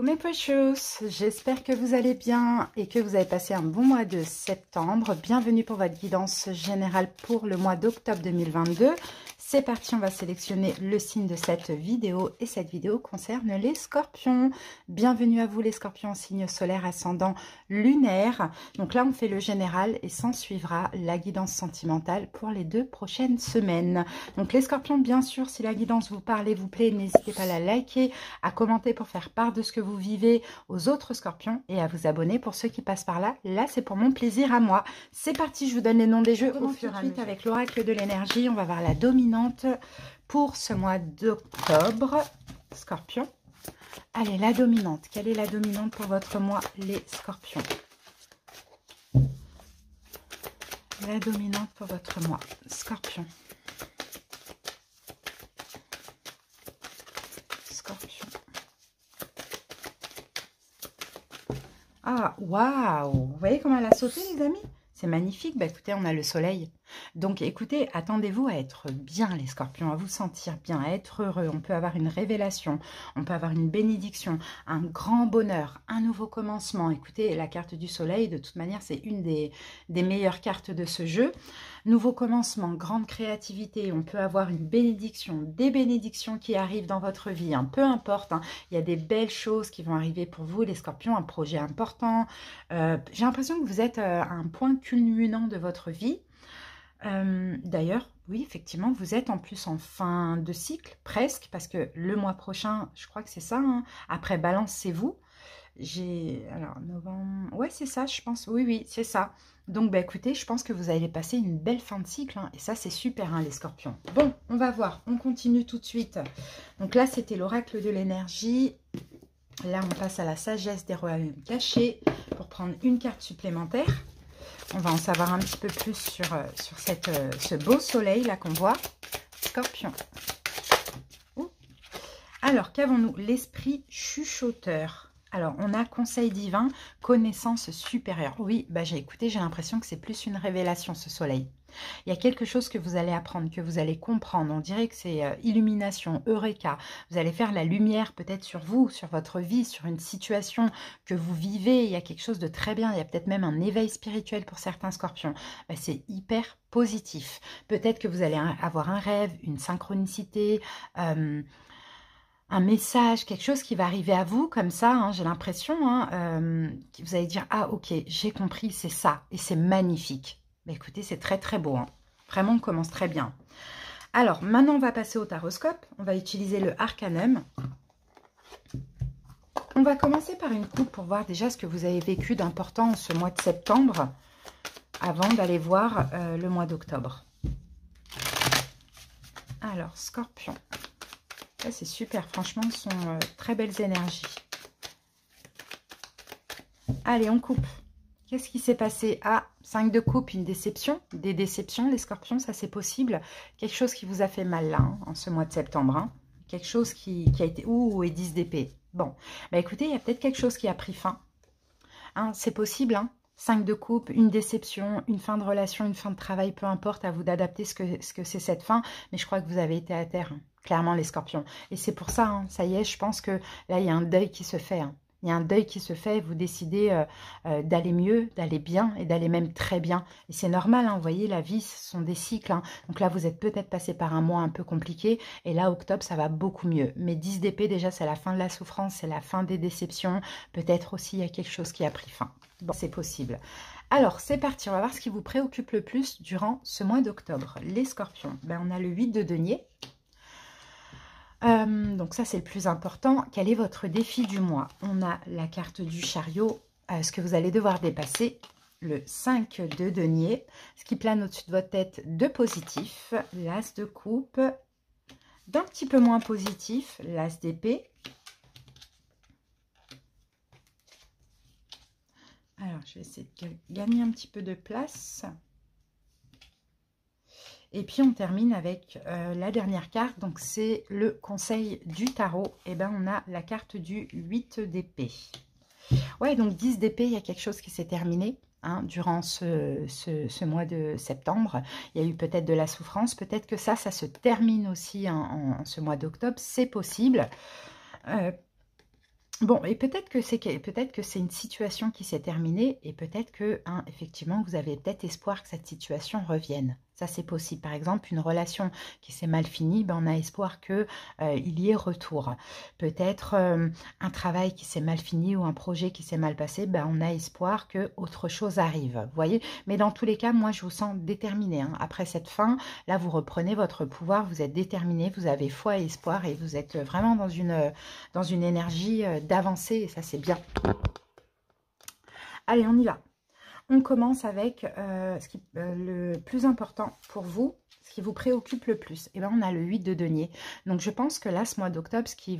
Coucou mes precious, j'espère que vous allez bien et que vous avez passé un bon mois de septembre. Bienvenue pour votre guidance générale pour le mois d'octobre 2022. C'est parti, on va sélectionner le signe de cette vidéo et cette vidéo concerne les scorpions. Bienvenue à vous les scorpions, signe solaire, ascendant, lunaire. Donc là on fait le général et s'en suivra la guidance sentimentale pour les 2 prochaines semaines. Donc les scorpions, bien sûr, si la guidance vous parle et vous plaît, n'hésitez pas à la liker, à commenter pour faire part de ce que vous vivez aux autres scorpions et à vous abonner pour ceux qui passent par là. Là, c'est pour mon plaisir à moi. C'est parti, je vous donne les noms des jeux au fur et à mesure. Avec l'oracle de l'énergie, on va voir la dominante pour ce mois d'octobre. Scorpion. Allez, la dominante. Quelle est la dominante pour votre mois, les scorpions? La dominante pour votre mois, scorpion. Scorpion. Ah, waouh! Vous voyez comment elle a sauté, les amis? C'est magnifique. Bah, écoutez, on a le soleil. Donc, écoutez, attendez-vous à être bien, les scorpions, à vous sentir bien, à être heureux. On peut avoir une révélation, on peut avoir une bénédiction, un grand bonheur, un nouveau commencement. Écoutez, la carte du soleil, de toute manière, c'est une des meilleures cartes de ce jeu. Nouveau commencement, grande créativité. On peut avoir une bénédiction, des bénédictions qui arrivent dans votre vie, hein, peu importe. Hein, il y a des belles choses qui vont arriver pour vous, les scorpions, un projet important. J'ai l'impression que vous êtes à un point culminant de votre vie. D'ailleurs, oui, effectivement, vous êtes en plus en fin de cycle, presque, parce que le mois prochain, je crois que c'est ça, hein, après Balance, c'est vous. Alors, novembre, ouais, c'est ça, je pense, oui, c'est ça. Donc, bah, écoutez, je pense que vous allez passer une belle fin de cycle, hein, et ça, c'est super, hein, les scorpions. Bon, on va voir, on continue tout de suite. Donc là, c'était l'oracle de l'énergie. Là, on passe à la sagesse des royaumes cachés pour prendre une carte supplémentaire. On va en savoir un petit peu plus sur ce beau soleil là qu'on voit. Scorpion. Ouh. Alors, qu'avons-nous? L'esprit chuchoteur. Alors, on a conseil divin, connaissance supérieure. Oui, bah, j'ai l'impression que c'est plus une révélation, ce soleil. Il y a quelque chose que vous allez apprendre, que vous allez comprendre. On dirait que c'est illumination, eureka. Vous allez faire la lumière peut-être sur vous, sur votre vie, sur une situation que vous vivez. Il y a quelque chose de très bien. Il y a peut-être même un éveil spirituel pour certains scorpions. Ben, c'est hyper positif. Peut-être que vous allez avoir un rêve, une synchronicité, un message, quelque chose qui va arriver à vous comme ça, hein, j'ai l'impression. Vous allez dire, ah ok, j'ai compris, c'est ça. Et c'est magnifique. Bah, écoutez, c'est très très beau. Hein. Vraiment, on commence très bien. Alors, maintenant, on va passer au taroscope. On va utiliser le arcanum. On va commencer par une coupe pour voir déjà ce que vous avez vécu d'important ce mois de septembre avant d'aller voir le mois d'octobre. Alors, scorpion. Ça, c'est super. Franchement, ce sont très belles énergies. Allez, on coupe. Qu'est-ce qui s'est passé? Ah, 5 de coupe, une déception. Des déceptions, les scorpions, ça c'est possible. Quelque chose qui vous a fait mal là, hein, en ce mois de septembre. Hein. Quelque chose qui a été... Ouh, et 10 d'épée. Bon, bah écoutez, il y a peut-être quelque chose qui a pris fin. Hein, c'est possible, hein. 5 de coupe, une déception, une fin de relation, une fin de travail, peu importe, à vous d'adapter ce que c'est cette fin. Mais je crois que vous avez été à terre, hein, clairement les scorpions. Et c'est pour ça, hein, ça y est, je pense que là, il y a un deuil qui se fait, hein. Il y a un deuil qui se fait, vous décidez d'aller mieux, d'aller bien et d'aller même très bien. Et c'est normal, hein, vous voyez, la vie, ce sont des cycles. Hein. Donc là, vous êtes peut-être passé par un mois un peu compliqué. Et là, octobre, ça va beaucoup mieux. Mais 10 d'épée, déjà, c'est la fin de la souffrance, c'est la fin des déceptions. Peut-être aussi, il y a quelque chose qui a pris fin. Bon, c'est possible. Alors, c'est parti. On va voir ce qui vous préoccupe le plus durant ce mois d'octobre. Les scorpions. Ben, on a le 8 de denier. Donc ça, c'est le plus important. Quel est votre défi du mois? On a la carte du chariot, ce que vous allez devoir dépasser, le 5 de denier, ce qui plane au-dessus de votre tête de positif, l'as de coupe, d'un petit peu moins positif, l'as d'épée. Alors, je vais essayer de gagner un petit peu de place. Et puis, on termine avec la dernière carte. Donc, c'est le conseil du tarot. Et bien, on a la carte du 8 d'épée. Ouais, donc 10 d'épée, il y a quelque chose qui s'est terminé. Hein, durant ce mois de septembre. Il y a eu peut-être de la souffrance. Peut-être que ça se termine aussi en ce mois d'octobre. C'est possible. Bon, et peut-être que c'est une situation qui s'est terminée et peut-être que, hein, effectivement, vous avez peut-être espoir que cette situation revienne. Ça, c'est possible. Par exemple, une relation qui s'est mal finie, ben, on a espoir que il y ait retour. Peut-être un travail qui s'est mal fini ou un projet qui s'est mal passé, ben, on a espoir que autre chose arrive. Vous voyez? Mais dans tous les cas, moi, je vous sens déterminé. Hein. Après cette fin, là, vous reprenez votre pouvoir, vous êtes déterminé, vous avez foi et espoir et vous êtes vraiment dans une énergie d'avancer et ça, c'est bien. Allez, on y va. On commence avec le plus important pour vous, ce qui vous préoccupe le plus. Et bien, on a le 8 de denier. Donc, je pense que là, ce mois d'octobre, ce qui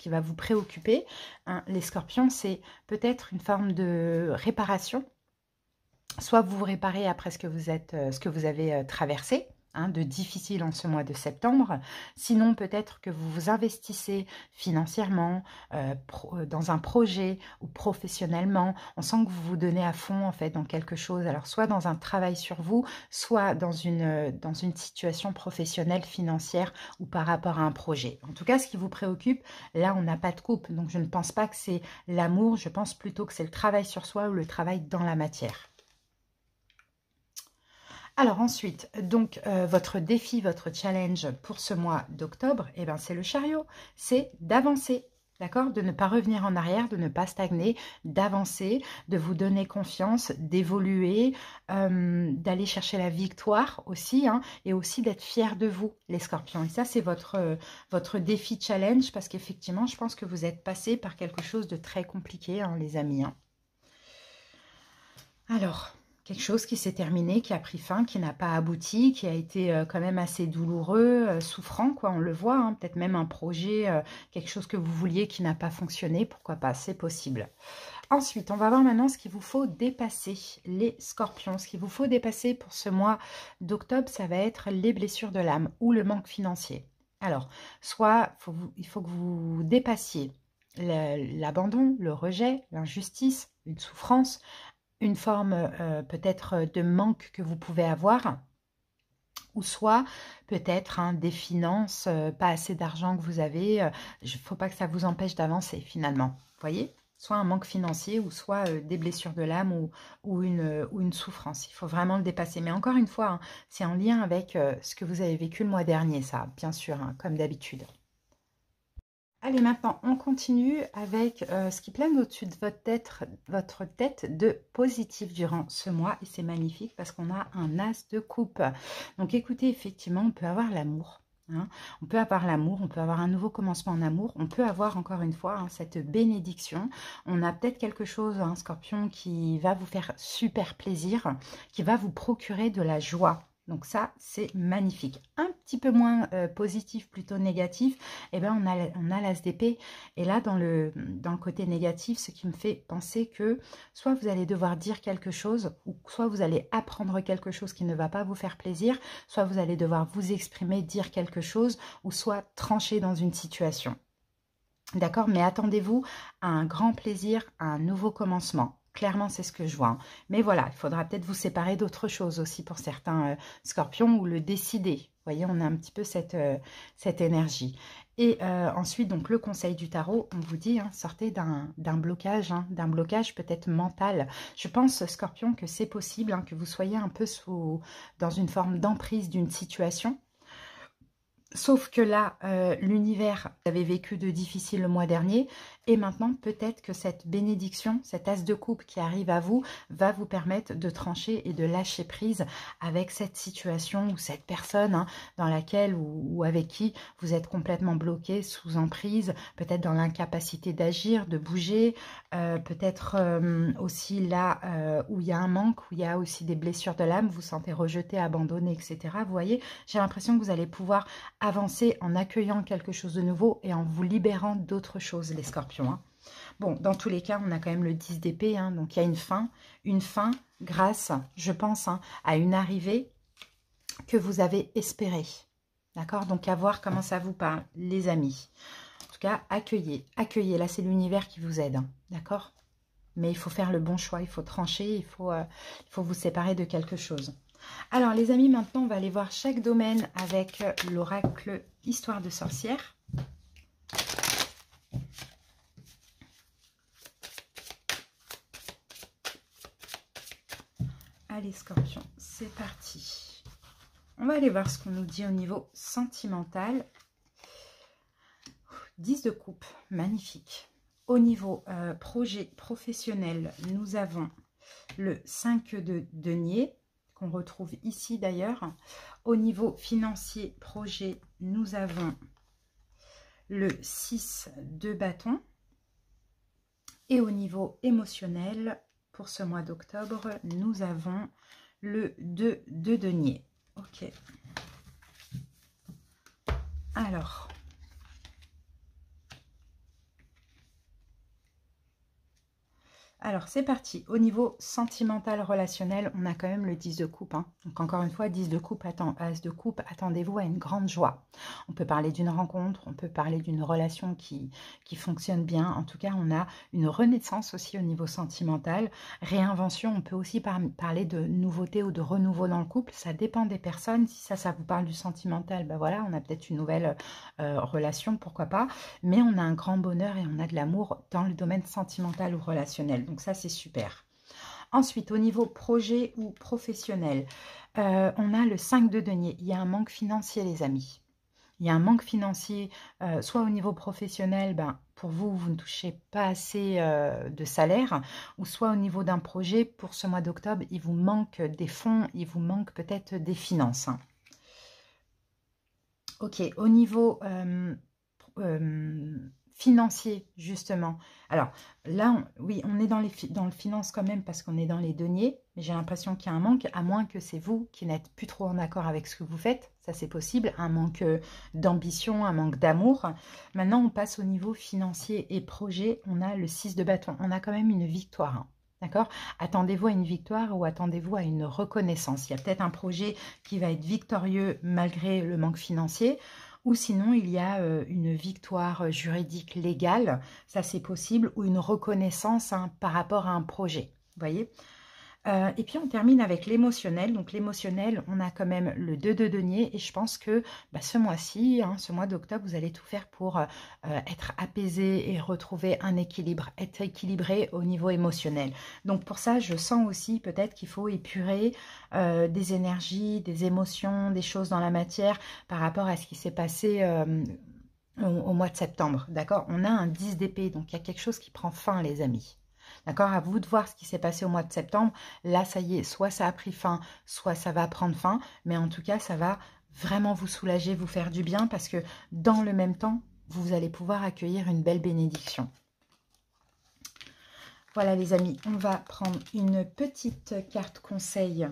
va vous préoccuper, hein, les scorpions, c'est peut-être une forme de réparation. Soit vous vous réparez après ce que vous avez traversé, hein, de difficile en ce mois de septembre. Sinon, peut-être que vous vous investissez financièrement dans un projet ou professionnellement. On sent que vous vous donnez à fond en fait dans quelque chose. Alors, soit dans un travail sur vous, soit dans une situation professionnelle, financière ou par rapport à un projet. En tout cas, ce qui vous préoccupe, là, on n'a pas de coupe. Donc, je ne pense pas que c'est l'amour. Je pense plutôt que c'est le travail sur soi ou le travail dans la matière. Alors ensuite, donc votre défi, votre challenge pour ce mois d'octobre, eh ben, c'est le chariot, c'est d'avancer, d'accord? De ne pas revenir en arrière, de ne pas stagner, d'avancer, de vous donner confiance, d'évoluer, d'aller chercher la victoire aussi, hein, et aussi d'être fier de vous, les scorpions. Et ça, c'est votre défi challenge, parce qu'effectivement, je pense que vous êtes passé par quelque chose de très compliqué, hein, les amis. Hein. Alors... quelque chose qui s'est terminé, qui a pris fin, qui n'a pas abouti, qui a été quand même assez douloureux, souffrant, quoi, on le voit. Hein, peut-être même un projet, quelque chose que vous vouliez qui n'a pas fonctionné, pourquoi pas, c'est possible. Ensuite, on va voir maintenant ce qu'il vous faut dépasser, les scorpions. Ce qu'il vous faut dépasser pour ce mois d'octobre, ça va être les blessures de l'âme ou le manque financier. Alors, soit il faut que vous dépassiez l'abandon, le rejet, l'injustice, une souffrance, une forme peut-être de manque que vous pouvez avoir, ou soit peut-être hein, des finances, pas assez d'argent que vous avez, il ne faut pas que ça vous empêche d'avancer finalement, vous voyez? Soit un manque financier, ou soit des blessures de l'âme, ou une souffrance. Il faut vraiment le dépasser. Mais encore une fois, hein, c'est en lien avec ce que vous avez vécu le mois dernier, ça, bien sûr, hein, comme d'habitude. Allez, maintenant, on continue avec ce qui plane au-dessus de votre tête de positif durant ce mois. Et c'est magnifique parce qu'on a un as de coupe. Donc, écoutez, effectivement, on peut avoir l'amour. Hein. On peut avoir l'amour, on peut avoir un nouveau commencement en amour. On peut avoir, encore une fois, hein, cette bénédiction. On a peut-être quelque chose, un scorpion, qui va vous faire super plaisir, qui va vous procurer de la joie. Donc ça, c'est magnifique. Un petit peu moins positif, plutôt négatif, eh ben on a l'as d'épée. Et là, dans le côté négatif, ce qui me fait penser que soit vous allez devoir dire quelque chose, ou soit vous allez apprendre quelque chose qui ne va pas vous faire plaisir, soit vous allez devoir vous exprimer, dire quelque chose, ou soit trancher dans une situation. D'accord? Mais attendez-vous à un grand plaisir, à un nouveau commencement. Clairement, c'est ce que je vois. Hein. Mais voilà, il faudra peut-être vous séparer d'autres choses aussi pour certains scorpions ou le décider. Vous voyez, on a un petit peu cette énergie. Et ensuite, donc le conseil du tarot, on vous dit, hein, sortez d'un blocage, hein, d'un blocage peut-être mental. Je pense, scorpion, que c'est possible hein, que vous soyez un peu dans une forme d'emprise d'une situation. Sauf que là, l'univers avait vécu de difficile le mois dernier. Et maintenant, peut-être que cette bénédiction, cet as de coupe qui arrive à vous, va vous permettre de trancher et de lâcher prise avec cette situation ou cette personne hein, dans laquelle ou avec qui vous êtes complètement bloqué, sous emprise, peut-être dans l'incapacité d'agir, de bouger, peut-être aussi là où il y a un manque, où il y a aussi des blessures de l'âme, vous vous sentez rejeté, abandonné, etc. Vous voyez, j'ai l'impression que vous allez pouvoir avancer en accueillant quelque chose de nouveau et en vous libérant d'autres choses, les scorpions. Hein. Bon, dans tous les cas, on a quand même le 10 d'épée, hein, donc il y a une fin grâce, je pense, hein, à une arrivée que vous avez espérée. D'accord? Donc, à voir comment ça vous parle, les amis. En tout cas, accueillez. Accueillez, là, c'est l'univers qui vous aide. Hein, d'accord? Mais il faut faire le bon choix, il faut trancher, il faut vous séparer de quelque chose. Alors, les amis, maintenant, on va aller voir chaque domaine avec l'oracle Histoire de sorcière. Allez, Scorpion, c'est parti. On va aller voir ce qu'on nous dit au niveau sentimental. 10 de coupe, magnifique. Au niveau projet professionnel, nous avons le 5 de denier, qu'on retrouve ici d'ailleurs. Au niveau financier, projet, nous avons le 6 de bâton. Et au niveau émotionnel, pour ce mois d'octobre, nous avons le 2 de denier. Ok. Alors, c'est parti. Au niveau sentimental, relationnel, on a quand même le 10 de coupe. Hein. Donc, encore une fois, 10 de coupe, as de coupe, attendez-vous à une grande joie. On peut parler d'une rencontre, on peut parler d'une relation qui fonctionne bien. En tout cas, on a une renaissance aussi au niveau sentimental. Réinvention, on peut aussi parler de nouveauté ou de renouveau dans le couple. Ça dépend des personnes. Si ça vous parle du sentimental, ben voilà, on a peut-être une nouvelle relation, pourquoi pas. Mais on a un grand bonheur et on a de l'amour dans le domaine sentimental ou relationnel. Donc ça, c'est super. Ensuite, au niveau projet ou professionnel, on a le 5 de denier. Il y a un manque financier, les amis. Il y a un manque financier, soit au niveau professionnel, ben, pour vous, vous ne touchez pas assez de salaire, ou soit au niveau d'un projet, pour ce mois d'octobre, il vous manque des fonds, il vous manque peut-être des finances. Ok, au niveau financier, justement. Alors, là, oui, on est dans le finance quand même parce qu'on est dans les deniers, mais j'ai l'impression qu'il y a un manque, à moins que c'est vous qui n'êtes plus trop en accord avec ce que vous faites. Ça, c'est possible. Un manque d'ambition, un manque d'amour. Maintenant, on passe au niveau financier et projet. On a le 6 de bâton. On a quand même une victoire. Hein. D'accord? Attendez-vous à une victoire ou attendez-vous à une reconnaissance. Il y a peut-être un projet qui va être victorieux malgré le manque financier. Ou sinon, il y a une victoire juridique légale, ça c'est possible, ou une reconnaissance par rapport à un projet, vous voyez. Et puis on termine avec l'émotionnel. Donc l'émotionnel, on a quand même le 2 de denier. Et je pense que ce mois-ci, hein, ce mois d'octobre, vous allez tout faire pour être apaisé et retrouver un équilibre, être équilibré au niveau émotionnel. Donc pour ça, je sens aussi peut-être qu'il faut épurer des énergies, des émotions, des choses dans la matière par rapport à ce qui s'est passé au mois de septembre. D'accord? On a un 10 d'épée, donc il y a quelque chose qui prend fin, les amis. D'accord, à vous de voir ce qui s'est passé au mois de septembre. Là, ça y est, soit ça a pris fin, soit ça va prendre fin. Mais en tout cas, ça va vraiment vous soulager, vous faire du bien parce que dans le même temps, vous allez pouvoir accueillir une belle bénédiction. Voilà les amis, on va prendre une petite carte conseil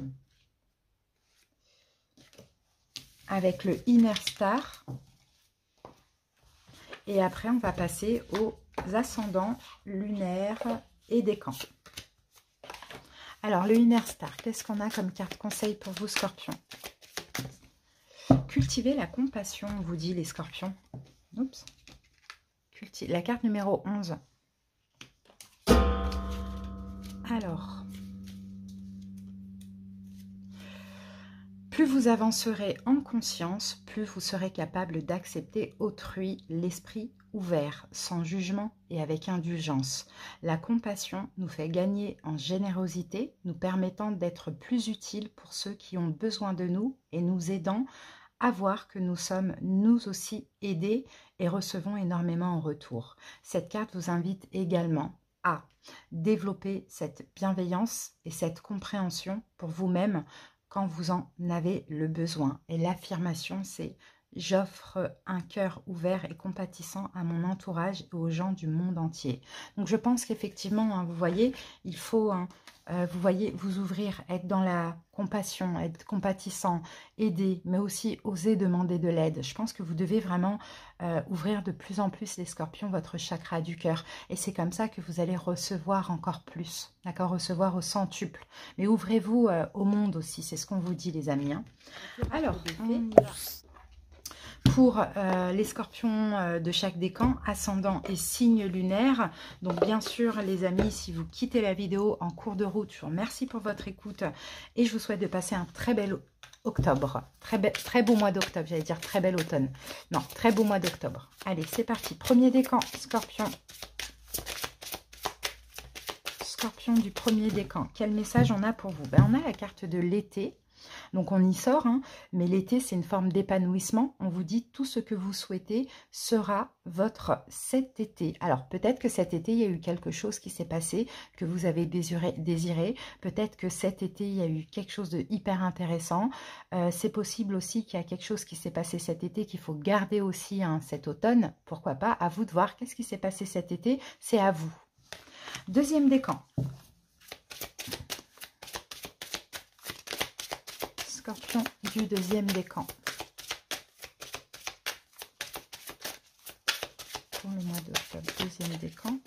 avec le Inner Star. Et après, on va passer aux ascendants lunaires et des camps. Alors, le Inner Star, qu'est-ce qu'on a comme carte conseil pour vous, Scorpions? Cultivez la compassion, on vous dit, les Scorpions. Oups. La carte numéro 11. Alors, plus vous avancerez en conscience, plus vous serez capable d'accepter autrui, l'esprit ouvert, sans jugement et avec indulgence. La compassion nous fait gagner en générosité, nous permettant d'être plus utiles pour ceux qui ont besoin de nous et nous aidant à voir que nous sommes nous aussi aidés et recevons énormément en retour. Cette carte vous invite également à développer cette bienveillance et cette compréhension pour vous-même quand vous en avez le besoin. Et l'affirmation, c'est « J'offre un cœur ouvert et compatissant à mon entourage et aux gens du monde entier. » Donc, je pense qu'effectivement, hein, vous voyez, il faut, vous voyez, vous ouvrir, être dans la compassion, être compatissant, aider, mais aussi oser demander de l'aide. Je pense que vous devez vraiment ouvrir de plus en plus, les Scorpions, votre chakra du cœur. Et c'est comme ça que vous allez recevoir encore plus, d'accord? Recevoir au centuple. Mais ouvrez-vous au monde aussi, c'est ce qu'on vous dit, les amis. Hein. Alors, pour les Scorpions de chaque décan, ascendant et signe lunaire. Donc bien sûr les amis, si vous quittez la vidéo en cours de route, je vous remercie pour votre écoute et je vous souhaite de passer un très bel octobre. Très beau mois d'octobre, j'allais dire très bel automne. Non, très beau mois d'octobre. Allez, c'est parti. Premier décan, Scorpion. Scorpion du premier décan, quel message on a pour vous? Ben, on a la carte de l'été. Donc on y sort, hein, mais l'été c'est une forme d'épanouissement. On vous dit tout ce que vous souhaitez sera votre cet été. Alors peut-être que cet été il y a eu quelque chose qui s'est passé, que vous avez désiré. Peut-être que cet été il y a eu quelque chose de hyper intéressant. C'est possible aussi qu'il y a quelque chose qui s'est passé cet été qu'il faut garder aussi hein, cet automne. Pourquoi pas? À vous de voir qu'est-ce qui s'est passé cet été. C'est à vous. Deuxième décan. Scorpion du deuxième décan. Pour le mois d'octobre, deuxième décan.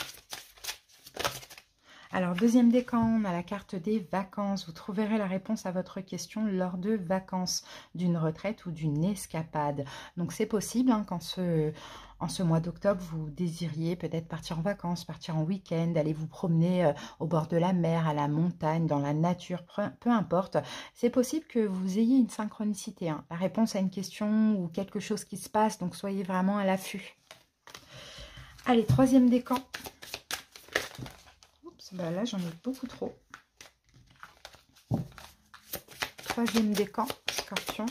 Alors, deuxième décan, on a la carte des vacances. Vous trouverez la réponse à votre question lors de vacances, d'une retraite ou d'une escapade. Donc, c'est possible hein, en ce mois d'octobre, vous désiriez peut-être partir en vacances, partir en week-end, aller vous promener au bord de la mer, à la montagne, dans la nature, peu importe. C'est possible que vous ayez une synchronicité, hein, la réponse à une question ou quelque chose qui se passe, donc soyez vraiment à l'affût. Allez, troisième décan. Oups, bah là j'en ai beaucoup trop. Troisième décan, Scorpion.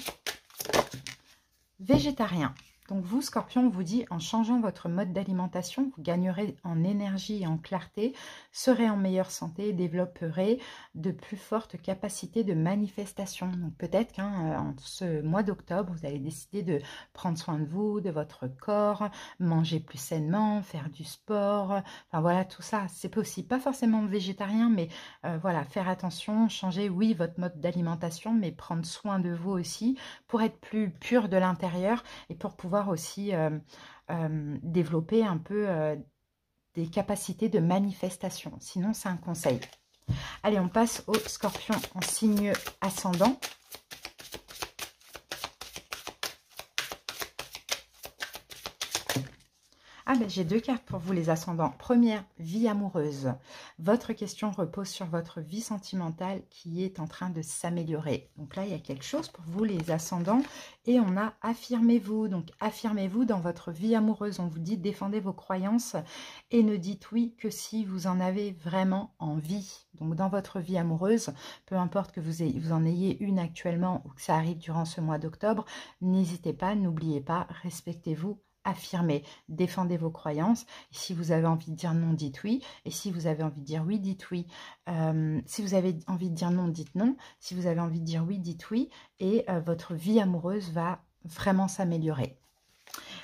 Végétarien. Donc vous, Scorpion, on vous dit, en changeant votre mode d'alimentation, vous gagnerez en énergie et en clarté, serez en meilleure santé et développerez de plus fortes capacités de manifestation. Donc peut-être qu'en ce mois d'octobre, vous allez décider de prendre soin de vous, de votre corps, manger plus sainement, faire du sport. Enfin voilà, tout ça, c'est possible. Pas forcément végétarien, mais voilà, faire attention, changer, oui, votre mode d'alimentation, mais prendre soin de vous aussi pour être plus pur de l'intérieur et pour pouvoir aussi développer un peu des capacités de manifestation. Sinon, c'est un conseil. Allez, on passe au Scorpion en signe ascendant. Ah ben j'ai deux cartes pour vous les ascendants. Première, vie amoureuse. Votre question repose sur votre vie sentimentale qui est en train de s'améliorer. Donc là, il y a quelque chose pour vous les ascendants. Et on a affirmez-vous. Donc affirmez-vous dans votre vie amoureuse. On vous dit défendez vos croyances et ne dites oui que si vous en avez vraiment envie. Donc dans votre vie amoureuse, peu importe que vous en ayez une actuellement ou que ça arrive durant ce mois d'octobre, n'hésitez pas, n'oubliez pas, respectez-vous. Affirmez, défendez vos croyances. Et si vous avez envie de dire non, dites oui. Et si vous avez envie de dire oui, dites oui. Si vous avez envie de dire non, dites non. Si vous avez envie de dire oui, dites oui. Et votre vie amoureuse va vraiment s'améliorer.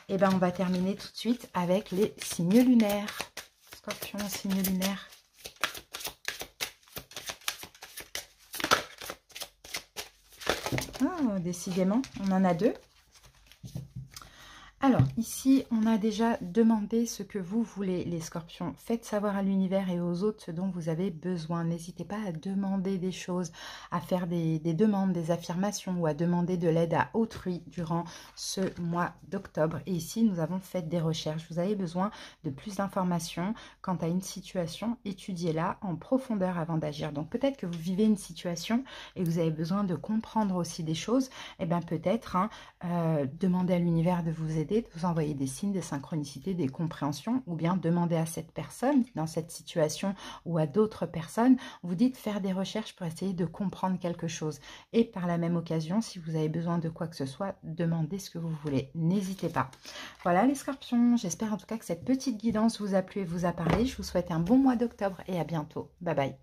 Et bien, on va terminer tout de suite avec les signes lunaires. Scorpion, signe lunaire. Oh, décidément, on en a deux. Alors, ici, on a déjà demandé ce que vous voulez, les scorpions. Faites savoir à l'univers et aux autres ce dont vous avez besoin. N'hésitez pas à demander des choses, à faire des demandes, des affirmations ou à demander de l'aide à autrui durant ce mois d'octobre. Et ici, nous avons fait des recherches. Vous avez besoin de plus d'informations quant à une situation. Étudiez-la en profondeur avant d'agir. Donc, peut-être que vous vivez une situation et vous avez besoin de comprendre aussi des choses. Et bien, peut-être, demandez à l'univers de vous aider, de vous envoyer des signes de synchronicité, des compréhensions, ou bien demander à cette personne dans cette situation ou à d'autres personnes, vous dites faire des recherches pour essayer de comprendre quelque chose. Et par la même occasion, si vous avez besoin de quoi que ce soit, demandez ce que vous voulez. N'hésitez pas. Voilà les scorpions, j'espère en tout cas que cette petite guidance vous a plu et vous a parlé. Je vous souhaite un bon mois d'octobre et à bientôt. Bye bye.